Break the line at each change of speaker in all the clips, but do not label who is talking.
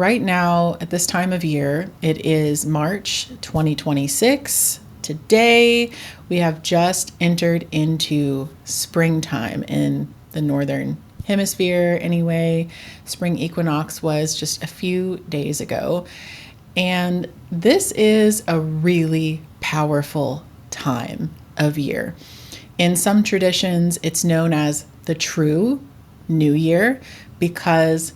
Right now, at this time of year, it is March 2026. Today, we have just entered into springtime in the northern hemisphere. Anyway, spring equinox was just a few days ago. And this is a really powerful time of year. In some traditions, it's known as the true New Year because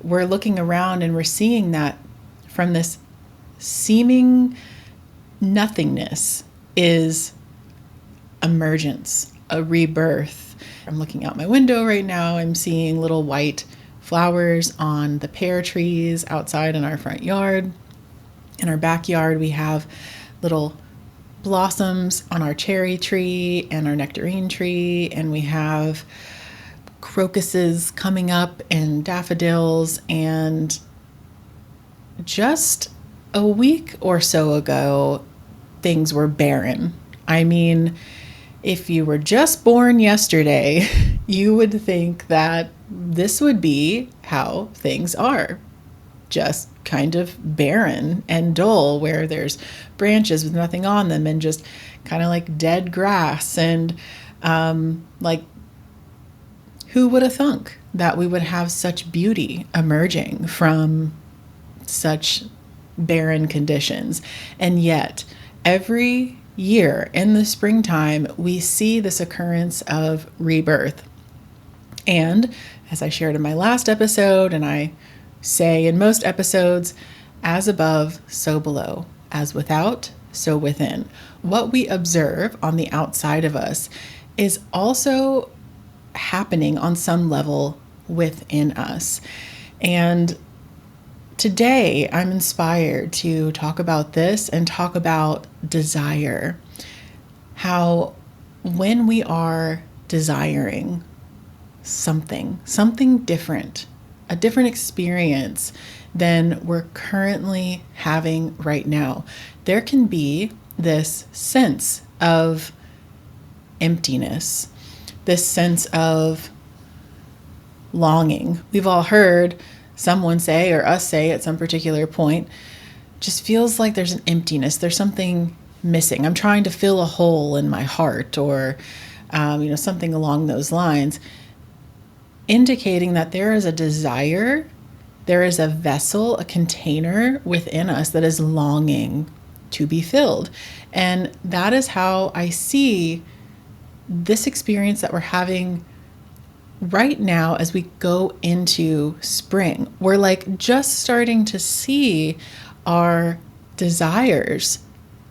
we're looking around and we're seeing that from this seeming nothingness is emergence, a rebirth. I'm looking out my window right now. I'm seeing little white flowers on the pear trees outside in our front yard. In our backyard, we have little blossoms on our cherry tree and our nectarine tree, and we have crocuses coming up and daffodils. And just a week or so ago, things were barren. I mean, if you were just born yesterday, you would think that this would be how things are. Just kind of barren and dull, where there's branches with nothing on them and just kind of like dead grass. And who would have thunk that we would have such beauty emerging from such barren conditions? And yet, every year in the springtime, we see this occurrence of rebirth. And as I shared in my last episode, and I say in most episodes, as above, so below, as without, so within. What we observe on the outside of us is also happening on some level within us. And today I'm inspired to talk about this and talk about desire. How when we are desiring something different, a different experience than we're currently having right now, there can be this sense of emptiness, this sense of longing. We've all heard someone say, or us say at some particular point, just feels like there's an emptiness. There's something missing. I'm trying to fill a hole in my heart, or something along those lines, indicating that there is a desire, there is a vessel, a container within us that is longing to be filled. And that is how I see this experience that we're having right now as we go into spring. We're like just starting to see our desires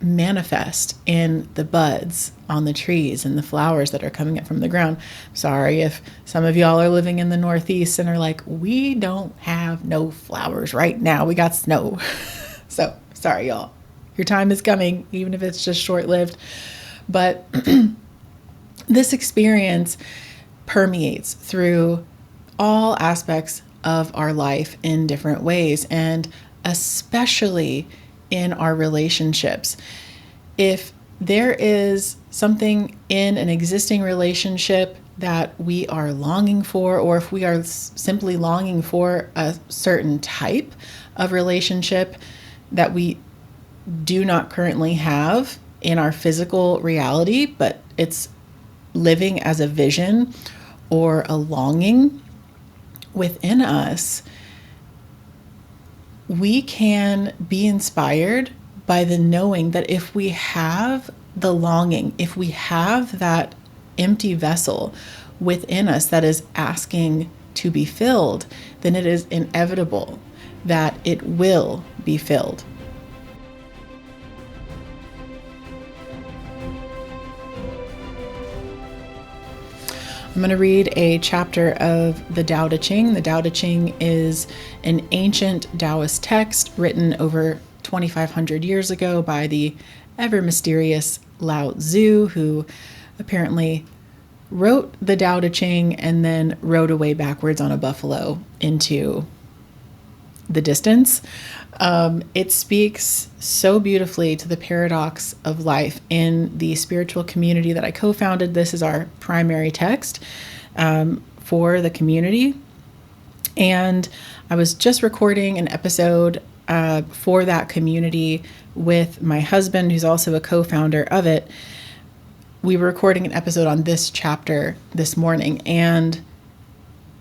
manifest in the buds on the trees and the flowers that are coming up from the ground. Sorry if some of y'all are living in the Northeast and are like, we don't have no flowers right now. We got snow. So sorry, y'all. Your time is coming, even if it's just short-lived. But this experience permeates through all aspects of our life in different ways, and especially in our relationships. If there is something in an existing relationship that we are longing for, or if we are simply longing for a certain type of relationship that we do not currently have in our physical reality, but it's living as a vision or a longing within us, we can be inspired by the knowing that if we have the longing, if we have that empty vessel within us that is asking to be filled, then it is inevitable that it will be filled. I'm going to read a chapter of the Tao Te Ching. The Tao Te Ching is an ancient Taoist text written over 2,500 years ago by the ever mysterious Lao Tzu, who apparently wrote the Tao Te Ching and then rode away backwards on a buffalo into the distance. It speaks so beautifully to the paradox of life. In the spiritual community that I co-founded, this is our primary text for the community. And I was just recording an episode for that community with my husband, who's also a co-founder of it. We were recording an episode on this chapter this morning, and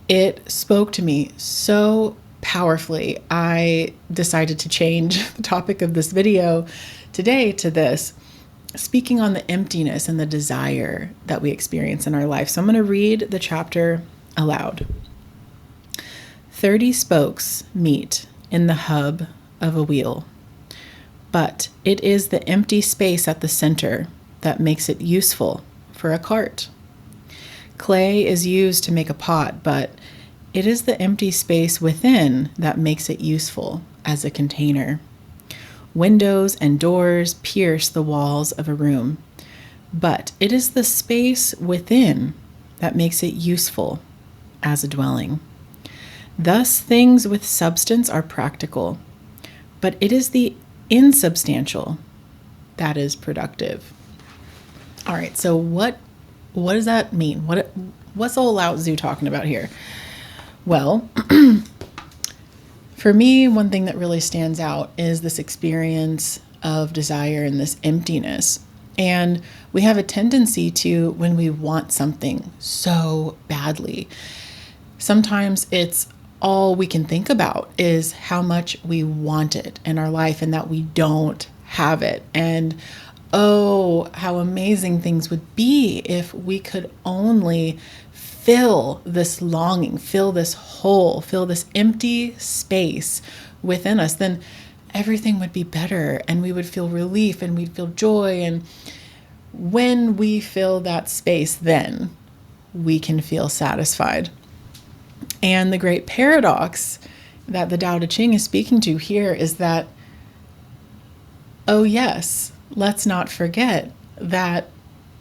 it spoke to me so powerfully. I decided to change the topic of this video today to this, speaking on the emptiness and the desire that we experience in our life. So I'm going to read the chapter aloud. 30 spokes meet in the hub of a wheel, but it is the empty space at the center that makes it useful for a cart. Clay is used to make a pot, but it is the empty space within that makes it useful as a container. Windows and doors pierce the walls of a room, but it is the space within that makes it useful as a dwelling. Thus, things with substance are practical, but it is the insubstantial that is productive. All right, so what does that mean? What's old Lao Tzu talking about here? Well, for me, one thing that really stands out is this experience of desire and this emptiness. And we have a tendency to, when we want something so badly, sometimes it's all we can think about is how much we want it in our life and that we don't have it. And oh, how amazing things would be if we could only fill this longing, fill this hole, fill this empty space within us. Then everything would be better and we would feel relief and we'd feel joy. And when we fill that space, then we can feel satisfied. And the great paradox that the Tao Te Ching is speaking to here is that, oh yes, let's not forget that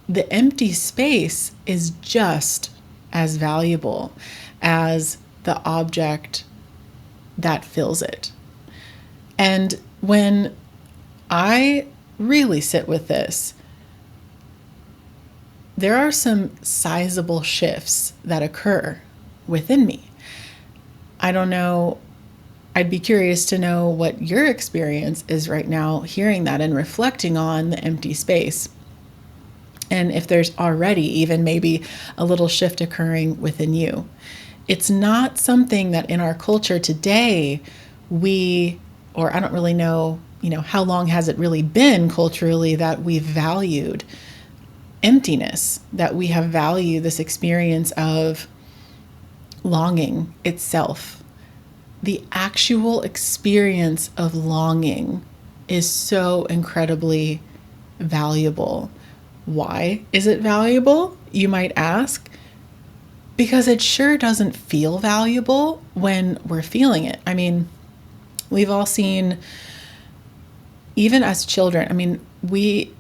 the empty space is just as valuable as the object that fills it. And when I really sit with this, there are some sizable shifts that occur within me. I don't know, I'd be curious to know what your experience is right now hearing that and reflecting on the empty space. And if there's already even maybe a little shift occurring within you. It's not something that in our culture today or I don't really know, how long has it really been culturally that we've valued emptiness, that we have valued this experience of longing itself. The actual experience of longing is so incredibly valuable. Why is it valuable, you might ask? Because it sure doesn't feel valuable when we're feeling it. I mean, we've all seen, even as children, we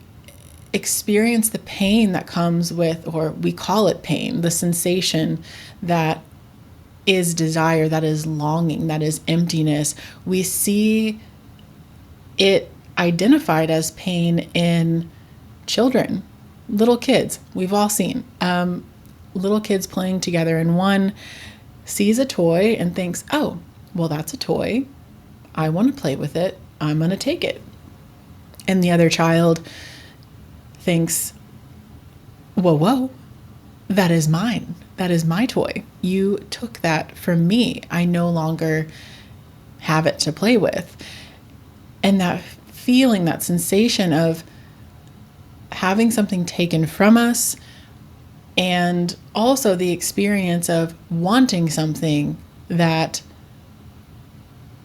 experience the pain that comes with, or we call it pain, the sensation that is desire, that is longing, that is emptiness. We see it identified as pain in children, little kids. We've all seen little kids playing together, and one sees a toy and thinks, oh, well, that's a toy. I want to play with it. I'm going to take it. And the other child thinks, whoa, that is mine. That is my toy. You took that from me. I no longer have it to play with. And that feeling, that sensation of having something taken from us, and also the experience of wanting something that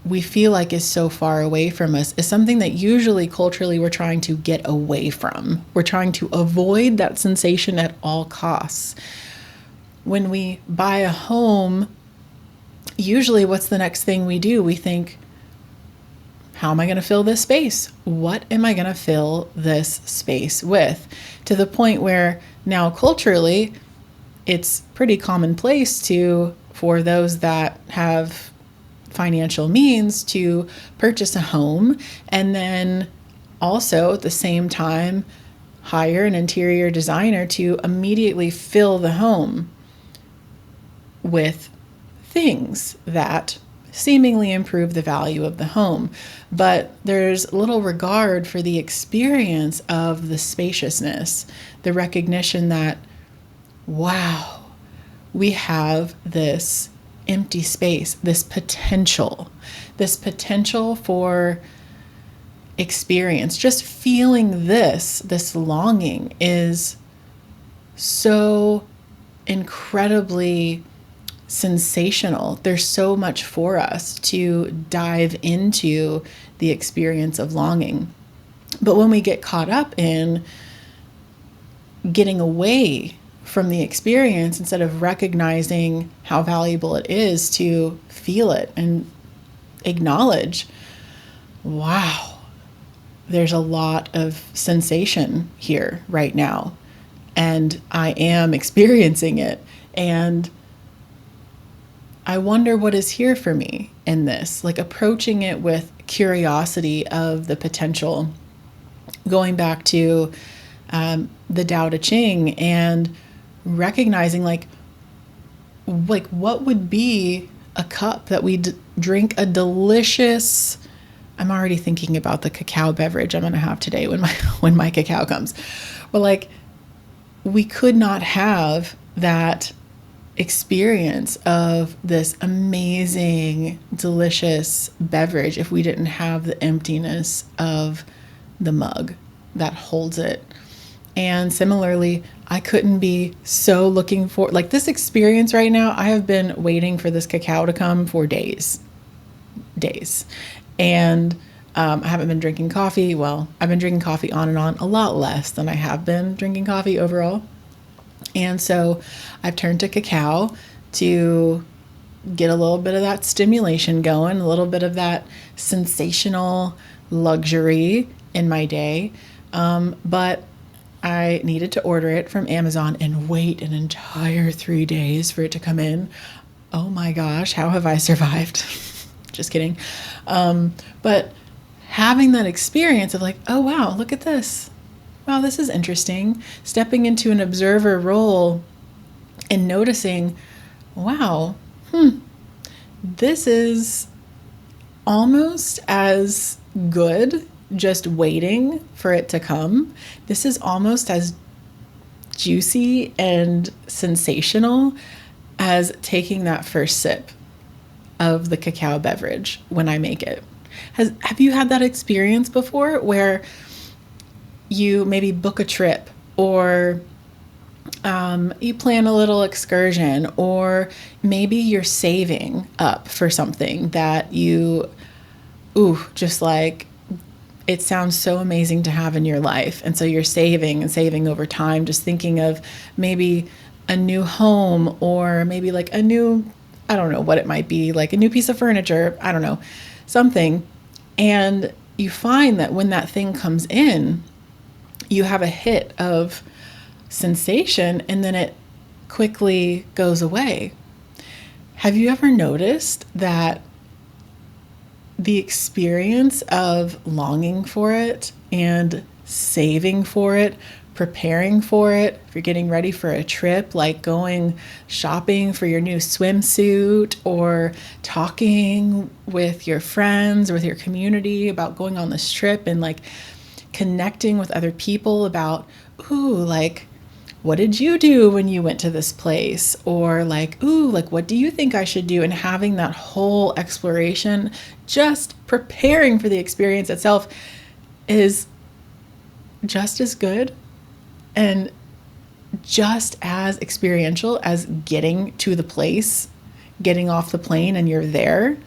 we feel like is so far away from us, is something that usually culturally we're trying to get away from. We're trying to avoid that sensation at all costs. When we buy a home, usually what's the next thing we do? We think, how am I going to fill this space? What am I going to fill this space with? To the point where now culturally, it's pretty commonplace for those that have financial means to purchase a home and then also at the same time hire an interior designer to immediately fill the home with things that seemingly improve the value of the home. But there's little regard for the experience of the spaciousness, the recognition that, wow, we have this empty space, this potential for experience. Just feeling this longing is so incredibly sensational. There's so much for us to dive into the experience of longing. But when we get caught up in getting away from the experience instead of recognizing how valuable it is to feel it and acknowledge, wow, there's a lot of sensation here right now, and I am experiencing it, and I wonder what is here for me in this, like approaching it with curiosity of the potential, going back to the Tao Te Ching and recognizing like what would be a cup that we drink a delicious, I'm already thinking about the cacao beverage I'm going to have today when my cacao comes. But like, we could not have that experience of this amazing, delicious beverage if we didn't have the emptiness of the mug that holds it. And similarly, I couldn't be so looking for, like this experience right now, I have been waiting for this cacao to come for days. And I haven't been drinking coffee. Well, I've been drinking coffee on and on, a lot less than I have been drinking coffee overall. And so I've turned to cacao to get a little bit of that stimulation going, a little bit of that sensational luxury in my day. But I needed to order it from Amazon and wait an entire 3 days for it to come in. Oh my gosh, how have I survived? Just kidding. But having that experience of like, oh wow, look at this. Wow, this is interesting. Stepping into an observer role and noticing, wow, this is almost as good just waiting for it to come. This is almost as juicy and sensational as taking that first sip of the cacao beverage when I make it. Have you had that experience before where you maybe book a trip or you plan a little excursion, or maybe you're saving up for something that you, just like, it sounds so amazing to have in your life. And so you're saving and saving over time, just thinking of maybe a new home, or maybe like a new, I don't know what it might be, like a new piece of furniture, I don't know, something. And you find that when that thing comes in, you have a hit of sensation and then it quickly goes away. Have you ever noticed that the experience of longing for it and saving for it, preparing for it, if you're getting ready for a trip, like going shopping for your new swimsuit, or talking with your friends or with your community about going on this trip, and like connecting with other people about, like, what did you do when you went to this place? Or like, like, what do you think I should do? And having that whole exploration, just preparing for the experience itself, is just as good and just as experiential as getting to the place, getting off the plane and you're there.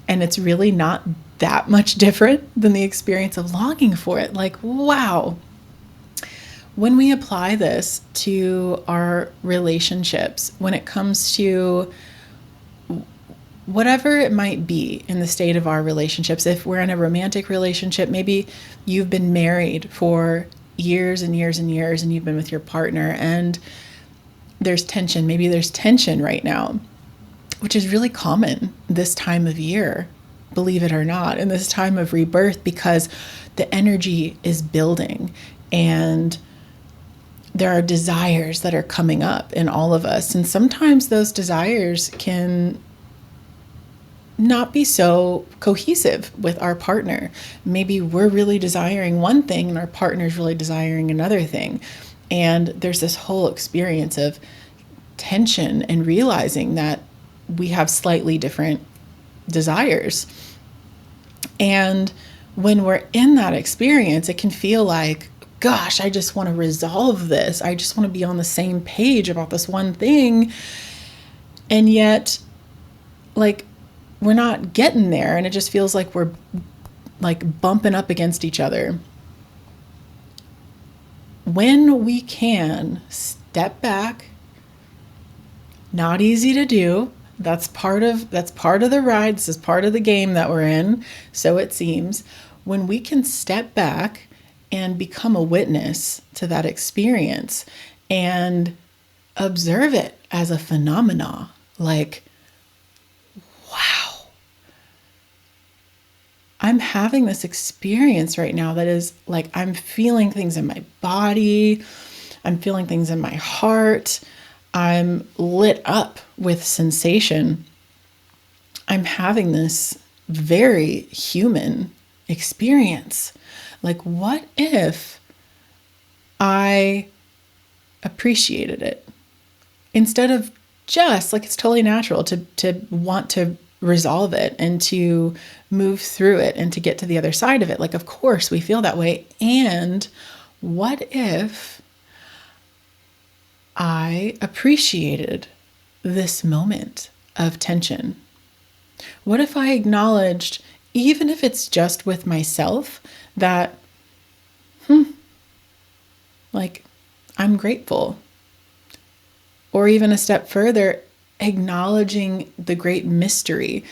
And it's really not that much different than the experience of longing for it. Like, wow. When we apply this to our relationships, when it comes to whatever it might be in the state of our relationships, if we're in a romantic relationship, maybe you've been married for years and years and years, and you've been with your partner, and there's tension. Maybe there's tension right now, which is really common this time of year, believe it or not, in this time of rebirth, because the energy is building. And there are desires that are coming up in all of us. And sometimes those desires can not be so cohesive with our partner. Maybe we're really desiring one thing and our partner's really desiring another thing. And there's this whole experience of tension and realizing that we have slightly different desires. And when we're in that experience, it can feel like, gosh, I just want to resolve this. I just want to be on the same page about this one thing. And yet, like, we're not getting there, and it just feels like we're like bumping up against each other. When we can step back, not easy to do. That's part of the ride. This is part of the game that we're in, so it seems. When we can step back and become a witness to that experience and observe it as a phenomena, like, wow, I'm having this experience right now that is like, I'm feeling things in my body, I'm feeling things in my heart, I'm lit up with sensation. I'm having this very human experience. Like, what if I appreciated it instead of just like, it's totally natural to want to resolve it and to move through it and to get to the other side of it. Like, of course we feel that way. And what if I appreciated this moment of tension? What if I acknowledged, even if it's just with myself, that, like, I'm grateful? Or even a step further, acknowledging the great mystery,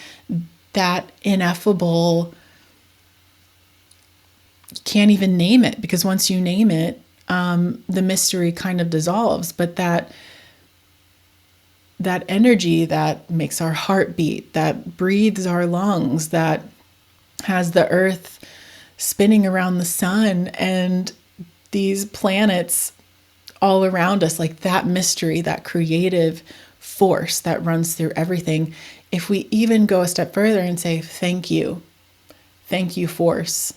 that ineffable, can't even name it, because once you name it, the mystery kind of dissolves. But that energy that makes our heart beat, that breathes our lungs, that has the earth spinning around the sun and these planets all around us, like that mystery, that creative force that runs through everything. If we even go a step further and say, thank you, force.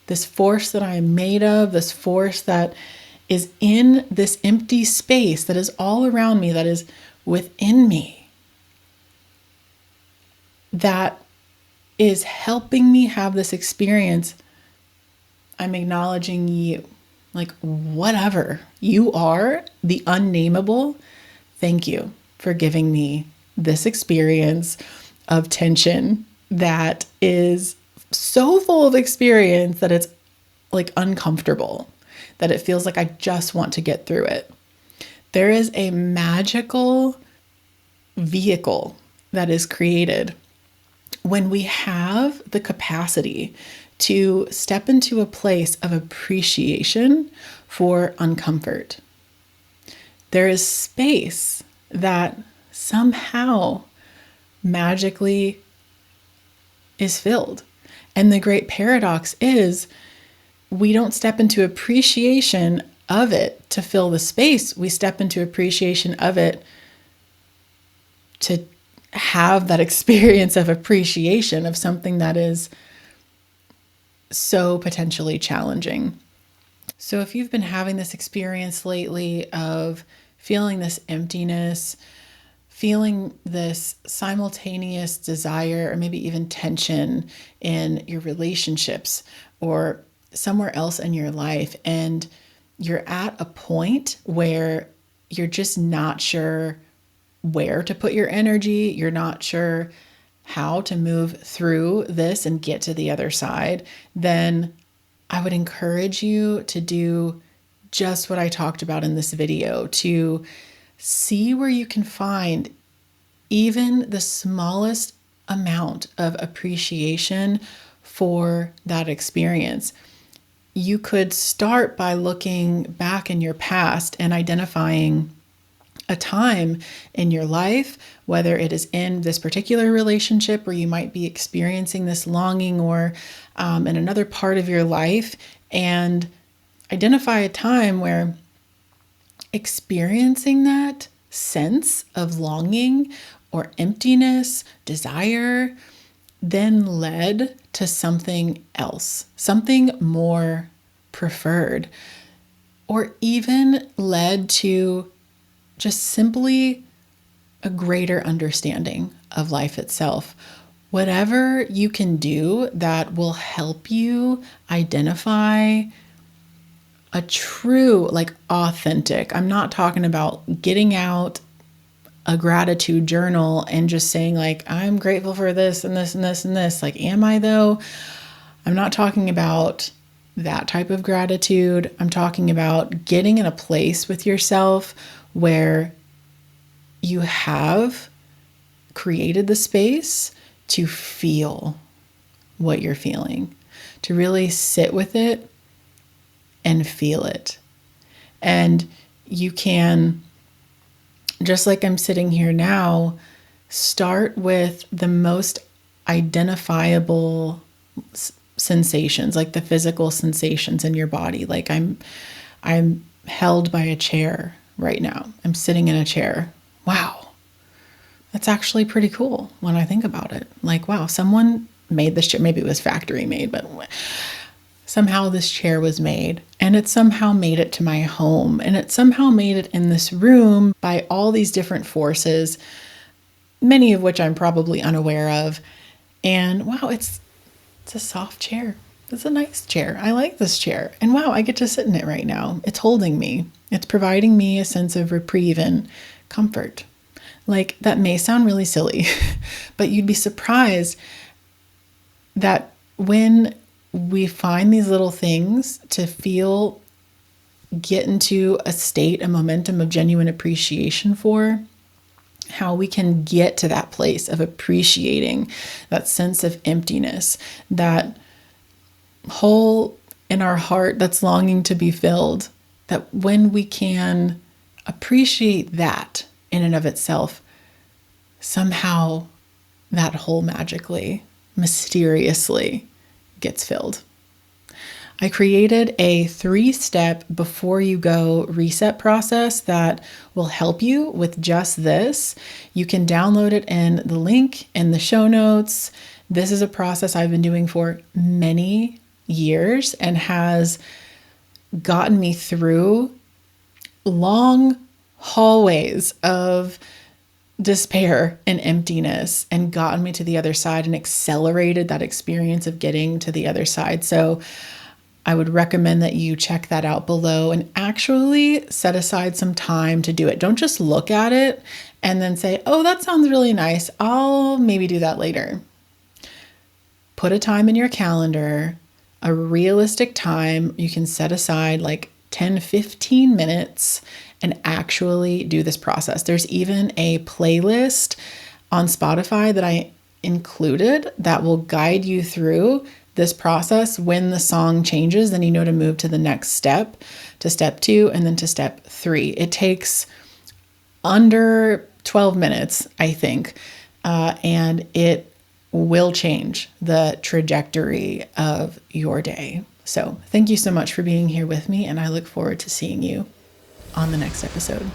This force that I am made of, this force that is in this empty space, that is all around me, that is within me, that is helping me have this experience. I'm acknowledging you. Like, whatever you are, the unnameable, thank you for giving me this experience of tension that is so full of experience that it's like uncomfortable, that it feels like I just want to get through it. There is a magical vehicle that is created when we have the capacity to step into a place of appreciation for uncomfort. There is space that somehow magically is filled. And the great paradox is, we don't step into appreciation of it to fill the space. We step into appreciation of it to have that experience of appreciation of something that is so potentially challenging. So if you've been having this experience lately of feeling this emptiness, feeling this simultaneous desire or maybe even tension in your relationships or somewhere else in your life, and you're at a point where you're just not sure where to put your energy, you're not sure how to move through this and get to the other side, then I would encourage you to do just what I talked about in this video, to see where you can find even the smallest amount of appreciation for that experience. You could start by looking back in your past and identifying a time in your life, whether it is in this particular relationship where you might be experiencing this longing, or in another part of your life, and identify a time where experiencing that sense of longing or emptiness, desire, then led to something else, something more preferred, or even led to just simply a greater understanding of life itself. Whatever you can do that will help you identify a true, like authentic. I'm not talking about getting out a gratitude journal and just saying like, I'm grateful for this and this and this and this. Like, am I though? I'm not talking about that type of gratitude. I'm talking about getting in a place with yourself where you have created the space to feel what you're feeling, to really sit with it and feel it. And you can, just like I'm sitting here now, start with the most identifiable sensations, like the physical sensations in your body. Like I'm held by a chair right now. I'm sitting in a chair. Wow. That's actually pretty cool when I think about it. Like, wow, someone made this chair. Maybe it was factory made, but somehow this chair was made, and it somehow made it to my home, and it somehow made it in this room by all these different forces, many of which I'm probably unaware of. And wow, it's a soft chair. It's a nice chair. I like this chair. And wow, I get to sit in it right now. It's holding me. It's providing me a sense of reprieve and comfort. Like, that may sound really silly, but you'd be surprised that when we find these little things to feel, get into a state, a momentum of genuine appreciation for, how we can get to that place of appreciating that sense of emptiness, that hole in our heart that's longing to be filled, that when we can appreciate that in and of itself, somehow that hole magically, mysteriously gets filled. I created a 3-step before you go reset process that will help you with just this. You can download it in the link in the show notes. This is a process I've been doing for many years and has gotten me through long hallways of despair and emptiness and gotten me to the other side and accelerated that experience of getting to the other side. So I would recommend that you check that out below and actually set aside some time to do it. Don't just look at it and then say, oh, that sounds really nice. I'll maybe do that later. Put a time in your calendar, a realistic time. You can set aside like 10, 15 minutes and actually do this process. There's even a playlist on Spotify that I included that will guide you through this process. When the song changes, then you know to move to the next step, to step 2, and then to step 3. It takes under 12 minutes, I think, and it will change the trajectory of your day. So thank you so much for being here with me, and I look forward to seeing you on the next episode.